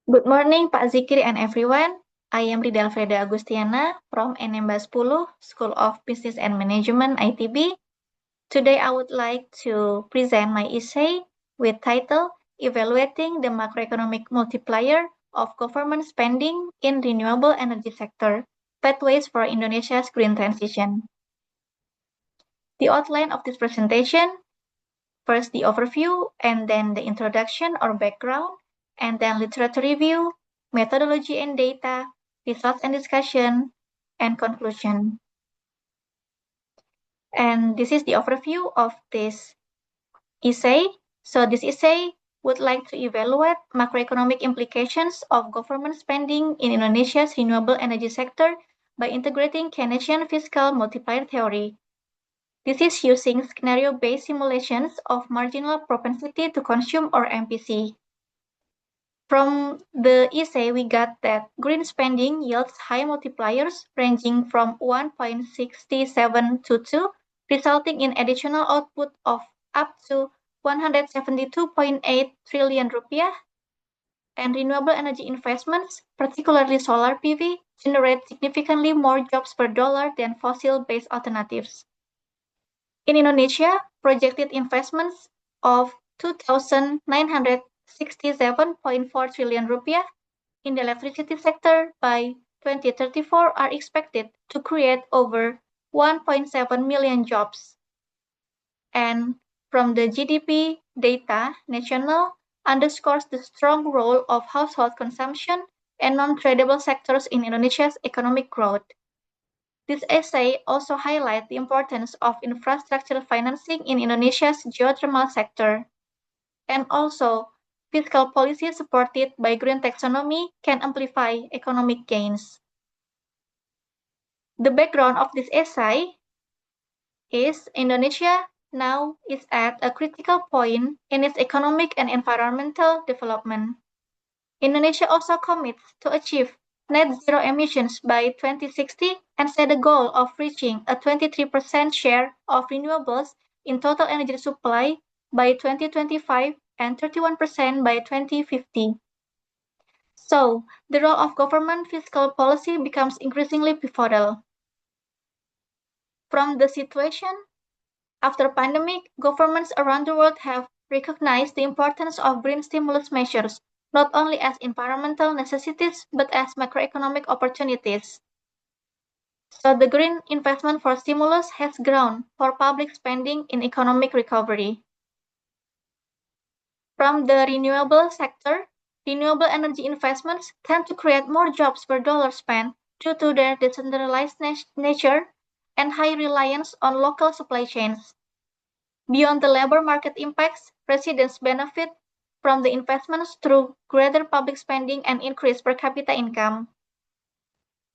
Good morning, Pak Zikri and everyone. I am Rida Alfreda Agustiana from NMBA 10, School of Business and Management, ITB. Today, I would like to present my essay with title Evaluating the Macroeconomic Multiplier of Government Spending in Renewable Energy Sector, Pathways for Indonesia's Green Transition. The outline of this presentation: first the overview, and then the introduction or background, and then literature review, methodology and data, results and discussion, and conclusion. And this is the overview of this essay. So this essay would like to evaluate macroeconomic implications of government spending in Indonesia's renewable energy sector by integrating Keynesian fiscal multiplier theory. This is using scenario-based simulations of marginal propensity to consume or MPC. From the essay, we got that green spending yields high multipliers ranging from 1.6722, resulting in additional output of up to 172.8 trillion rupiah, and renewable energy investments, particularly solar PV, generate significantly more jobs per dollar than fossil-based alternatives. In Indonesia, projected investments of 2,967.4 trillion rupiah in the electricity sector by 2034 are expected to create over 1.7 million jobs. And from the GDP data, national underscores the strong role of household consumption and non-tradable sectors in Indonesia's economic growth. This essay also highlights the importance of infrastructure financing in Indonesia's geothermal sector. And also, fiscal policy supported by green taxonomy can amplify economic gains. The background of this essay is Indonesia now is at a critical point in its economic and environmental development. Indonesia also commits to achieve net zero emissions by 2060 and set a goal of reaching a 23% share of renewables in total energy supply by 2025 and 31% by 2050. So, the role of government fiscal policy becomes increasingly pivotal. From the situation after pandemic, governments around the world have recognized the importance of green stimulus measures, not only as environmental necessities, but as macroeconomic opportunities. So the green investment for stimulus has grown for public spending in economic recovery. From the renewable sector, renewable energy investments tend to create more jobs per dollar spent due to their decentralized nature and high reliance on local supply chains. Beyond the labor market impacts, residents benefit from the investments through greater public spending and increased per capita income.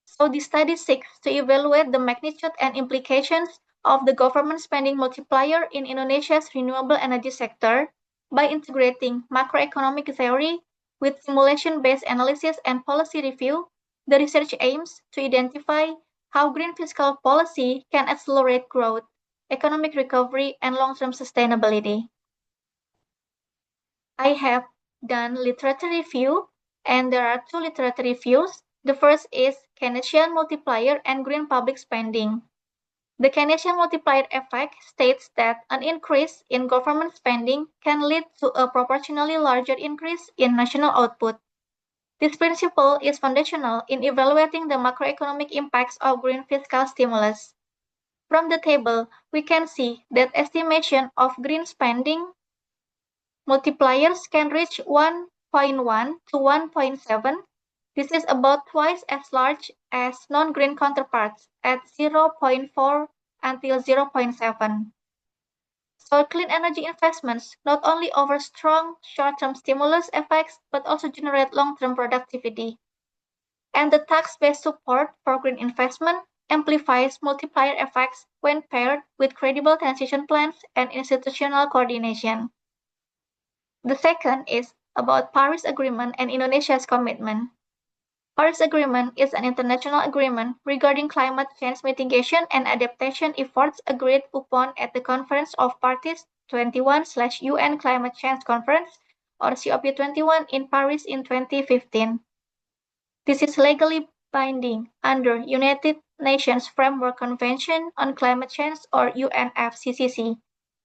So the study seeks to evaluate the magnitude and implications of the government spending multiplier in Indonesia's renewable energy sector by integrating macroeconomic theory with simulation-based analysis and policy review. The research aims to identify how green fiscal policy can accelerate growth, economic recovery, and long-term sustainability. I have done literature review, and there are two literature reviews. The first is Keynesian multiplier and green public spending. The Keynesian multiplier effect states that an increase in government spending can lead to a proportionally larger increase in national output. This principle is foundational in evaluating the macroeconomic impacts of green fiscal stimulus. From the table, we can see that estimation of green spending multipliers can reach 1.1 to 1.7. This is about twice as large as non-green counterparts at 0.4 until 0.7. So clean energy investments not only offer strong short-term stimulus effects, but also generate long-term productivity. And the tax-based support for green investment amplifies multiplier effects when paired with credible transition plans and institutional coordination. The second is about Paris Agreement and Indonesia's commitment. Paris Agreement is an international agreement regarding climate change mitigation and adaptation efforts agreed upon at the Conference of Parties 21/UN Climate Change Conference or COP21 in Paris in 2015. This is legally binding under United Nations Framework Convention on Climate Change or UNFCCC,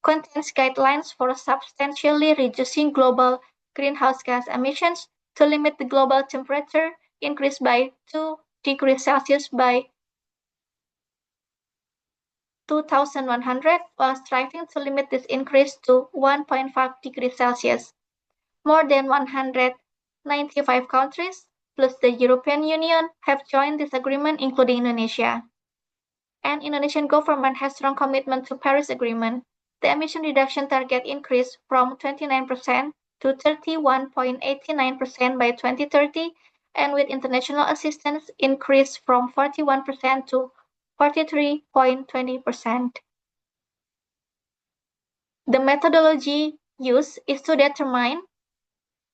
contains guidelines for substantially reducing global greenhouse gas emissions to limit the global temperature increase by 2 degrees Celsius by 2100, while striving to limit this increase to 1.5 degrees Celsius. More than 195 countries, plus the European Union, have joined this agreement, including Indonesia. And Indonesian government has strong commitment to Paris Agreement. The emission reduction target increased from 29% to 31.89% by 2030, and with international assistance increased from 41% to 43.20%. The methodology used is to determine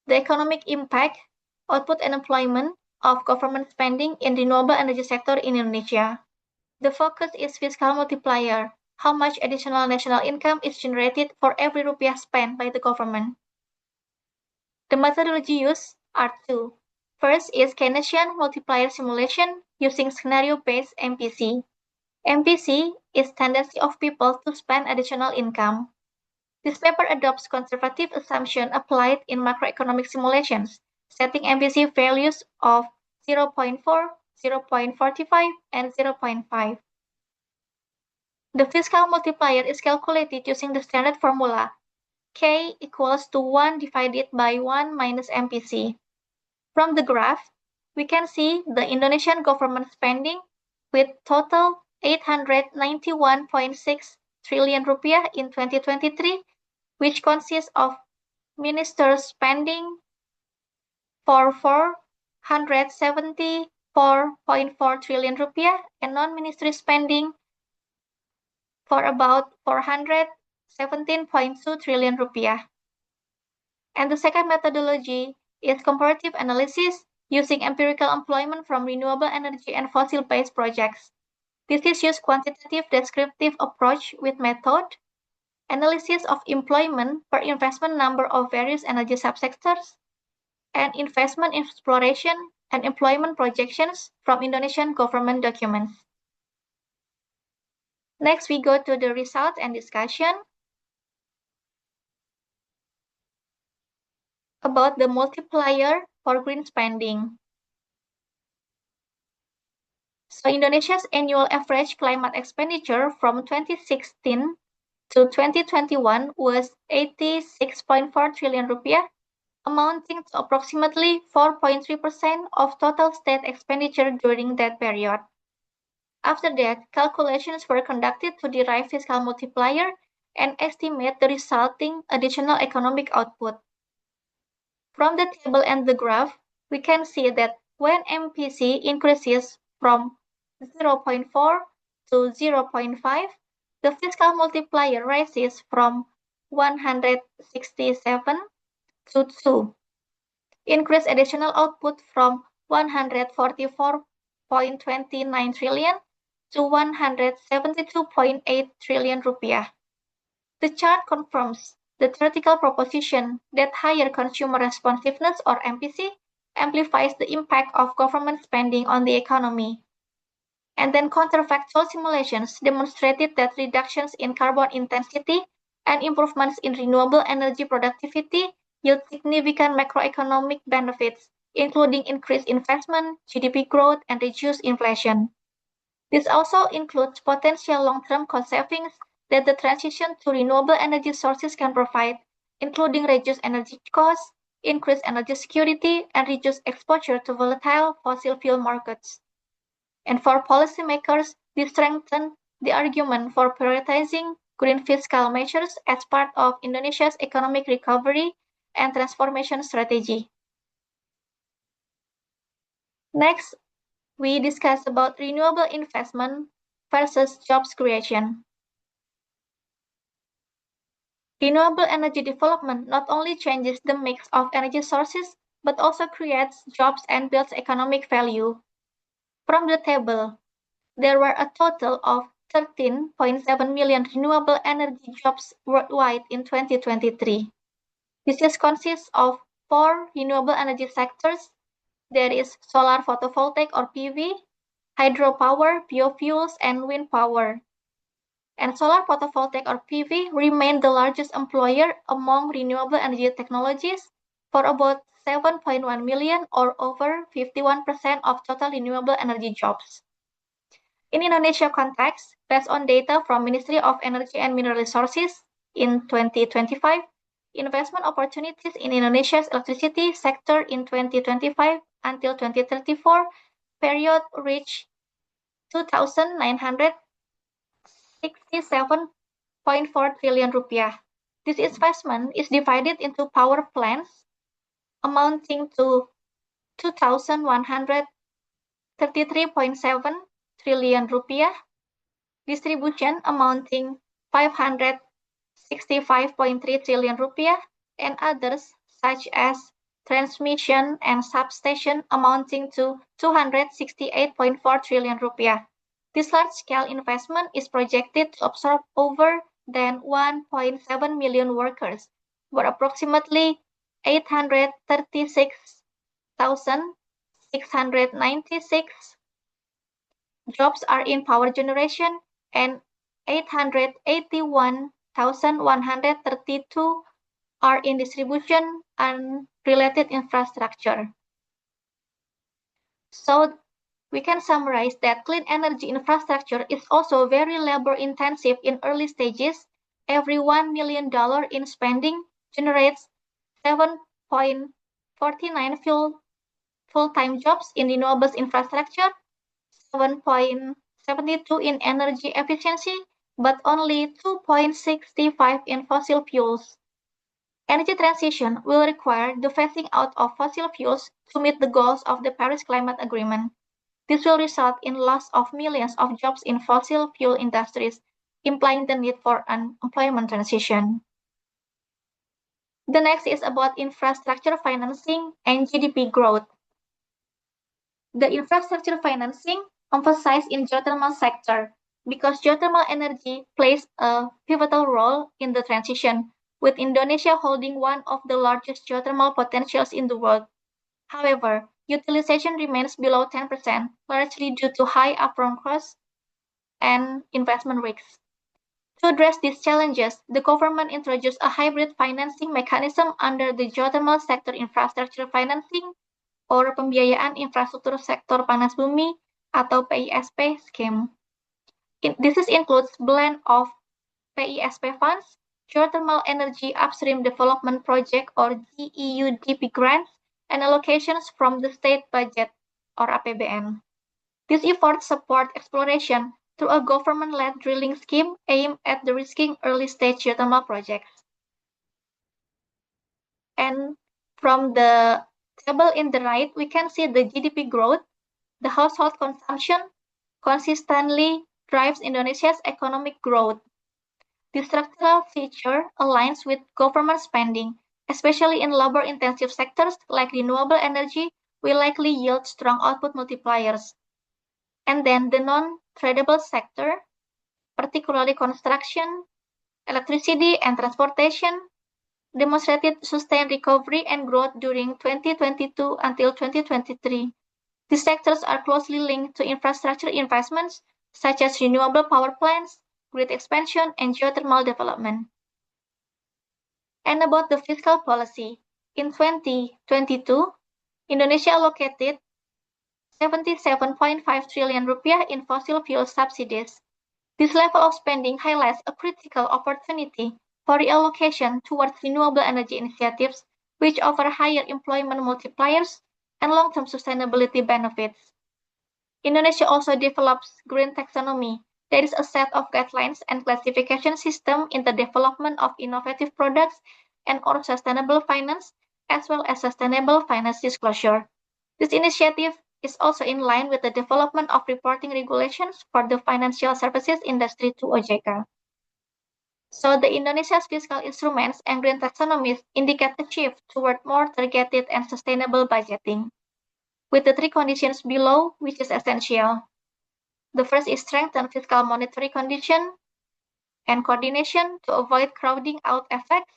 the economic impact, output and employment of government spending in renewable energy sector in Indonesia. The focus is fiscal multiplier, how much additional national income is generated for every rupiah spent by the government. The methodology used are two. First is Keynesian multiplier simulation using scenario-based MPC. MPC is tendency of people to spend additional income. This paper adopts conservative assumption applied in macroeconomic simulations, setting MPC values of 0.4, 0.45, and 0.5. The fiscal multiplier is calculated using the standard formula, K equals to 1 divided by 1 minus MPC. From the graph, we can see the Indonesian government spending with total 891.6 trillion rupiah in 2023, which consists of ministers spending for 474.4 trillion rupiah and non-ministry spending for about 417.2 trillion rupiah. And the second methodology is comparative analysis using empirical employment from renewable energy and fossil-based projects. This is used quantitative descriptive approach with method, analysis of employment per investment number of various energy subsectors, and investment exploration and employment projections from Indonesian government documents. Next, we go to the results and discussion about the multiplier for green spending. So Indonesia's annual average climate expenditure from 2016 to 2021 was 86.4 trillion rupiah, amounting to approximately 4.3% of total state expenditure during that period. After that, calculations were conducted to derive fiscal multiplier and estimate the resulting additional economic output. From the table and the graph, we can see that when MPC increases from 0.4 to 0.5, the fiscal multiplier rises from 167 to 2. Increase additional output from 144.29 trillion to 172.8 trillion rupiah. The chart confirms the theoretical proposition that higher consumer responsiveness or MPC amplifies the impact of government spending on the economy. And then counterfactual simulations demonstrated that reductions in carbon intensity and improvements in renewable energy productivity yield significant macroeconomic benefits, including increased investment, GDP growth, and reduced inflation. This also includes potential long-term cost savings that the transition to renewable energy sources can provide, including reduced energy costs, increased energy security, and reduced exposure to volatile fossil fuel markets. And for policymakers, this strengthens the argument for prioritizing green fiscal measures as part of Indonesia's economic recovery and transformation strategy. Next, we discuss about renewable investment versus jobs creation. Renewable energy development not only changes the mix of energy sources, but also creates jobs and builds economic value. From the table, there were a total of 13.7 million renewable energy jobs worldwide in 2023. This consists of 4 renewable energy sectors. There is solar photovoltaic or PV, hydropower, biofuels, and wind power. And solar photovoltaic or PV remain the largest employer among renewable energy technologies for about 7.1 million or over 51% of total renewable energy jobs. In Indonesia context, based on data from Ministry of Energy and Mineral Resources in 2025, investment opportunities in Indonesia's electricity sector in 2025 until 2034 period reached 2,967.4 trillion rupiah. This investment is divided into power plants amounting to 2,133.7 trillion rupiah, distribution amounting 565.3 trillion rupiah, and others such as transmission and substation amounting to 268.4 trillion rupiah. This large-scale investment is projected to absorb over than 1.7 million workers, where approximately 836,696 jobs are in power generation and 881,132 are in distribution and related infrastructure. So we can summarize that clean energy infrastructure is also very labor-intensive in early stages. Every $1 million in spending generates 7.49 full-time jobs in renewables infrastructure, 7.72 in energy efficiency, but only 2.65 in fossil fuels. Energy transition will require the phasing out of fossil fuels to meet the goals of the Paris Climate Agreement. This will result in loss of millions of jobs in fossil fuel industries, implying the need for an employment transition. The next is about infrastructure financing and GDP growth. The infrastructure financing emphasized in geothermal sector because geothermal energy plays a pivotal role in the transition, with Indonesia holding one of the largest geothermal potentials in the world. However, utilization remains below 10%, largely due to high upfront costs and investment risks. To address these challenges, the government introduced a hybrid financing mechanism under the Geothermal Sector Infrastructure Financing or Pembiayaan Infrastruktur Sektor Panas Bumi atau PISP scheme. This includes blend of PISP funds, Geothermal Energy Upstream Development Project or GEUDP grants, and allocations from the state budget or APBN. These efforts support exploration through a government-led drilling scheme aimed at de-risking early-stage geothermal projects. And from the table in the right, we can see the GDP growth. The household consumption consistently drives Indonesia's economic growth. The structural feature aligns with government spending, especially in labor-intensive sectors like renewable energy, will likely yield strong output multipliers. And then the non-tradable sector, particularly construction, electricity, and transportation, demonstrated sustained recovery and growth during 2022 until 2023. These sectors are closely linked to infrastructure investments such as renewable power plants, grid expansion, and geothermal development. And about the fiscal policy, in 2022, Indonesia allocated 77.5 trillion rupiah in fossil fuel subsidies. This level of spending highlights a critical opportunity for reallocation towards renewable energy initiatives, which offer higher employment multipliers and long-term sustainability benefits. Indonesia also develops green taxonomy. There is a set of guidelines and classification system in the development of innovative products and/or sustainable finance, as well as sustainable finance disclosure. This initiative is also in line with the development of reporting regulations for the financial services industry to OJK. So the Indonesia's fiscal instruments and green taxonomies indicate a shift toward more targeted and sustainable budgeting, with the three conditions below, which is essential. The first is strengthen fiscal monetary condition and coordination to avoid crowding out effects.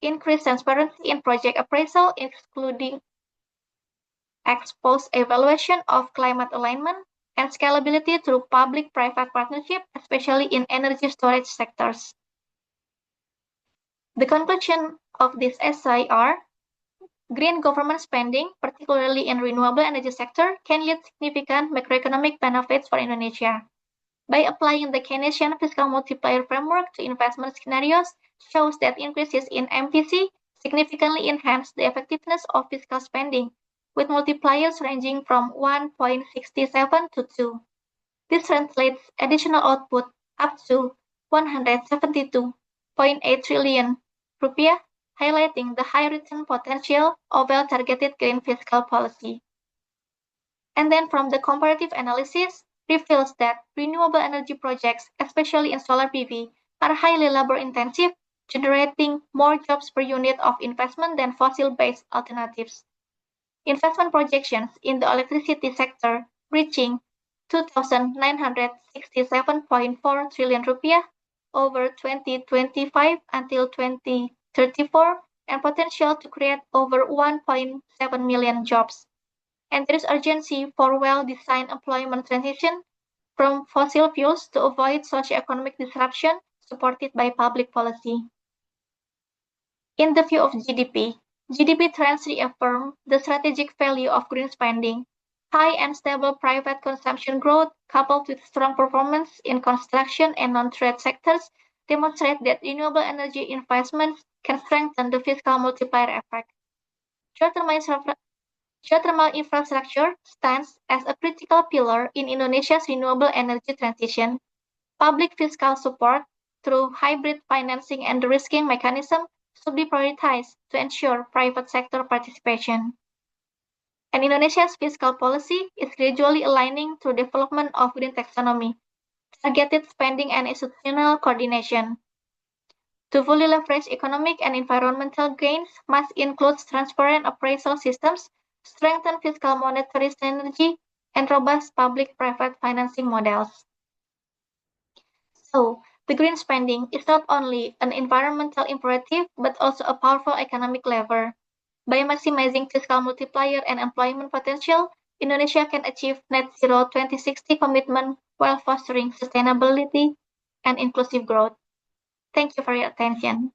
increase transparency in project appraisal, including ex-post evaluation of climate alignment, and scalability through public-private partnership, especially in energy storage sectors. The conclusion of this essay are: green government spending, particularly in renewable energy sector, can yield significant macroeconomic benefits for Indonesia. By applying the Keynesian fiscal multiplier framework to investment scenarios, shows that increases in MPC significantly enhance the effectiveness of fiscal spending, with multipliers ranging from 1.67 to 2. This translates additional output up to 172.8 trillion rupiah, highlighting the high return potential of well-targeted green fiscal policy. And then from the comparative analysis, reveals that renewable energy projects, especially in solar PV, are highly labor-intensive, generating more jobs per unit of investment than fossil-based alternatives. Investment projections in the electricity sector reaching 2,967.4 trillion rupiah over 2025 until 2034, and potential to create over 1.7 million jobs. And there is urgency for well-designed employment transition from fossil fuels to avoid socioeconomic disruption supported by public policy. In the view of GDP, GDP trends reaffirm the strategic value of green spending. High and stable private consumption growth, coupled with strong performance in construction and non-trade sectors, demonstrate that renewable energy investments can strengthen the fiscal multiplier effect. Geothermal infrastructure stands as a critical pillar in Indonesia's renewable energy transition. Public fiscal support through hybrid financing and de-risking mechanism should be prioritized to ensure private sector participation. And Indonesia's fiscal policy is gradually aligning through development of green taxonomy, targeted spending and institutional coordination. To fully leverage economic and environmental gains must include transparent appraisal systems, strengthen fiscal monetary synergy, and robust public-private financing models. So, the green spending is not only an environmental imperative, but also a powerful economic lever. By maximizing fiscal multiplier and employment potential, Indonesia can achieve net zero 2060 commitment while fostering sustainability and inclusive growth. Thank you for your attention.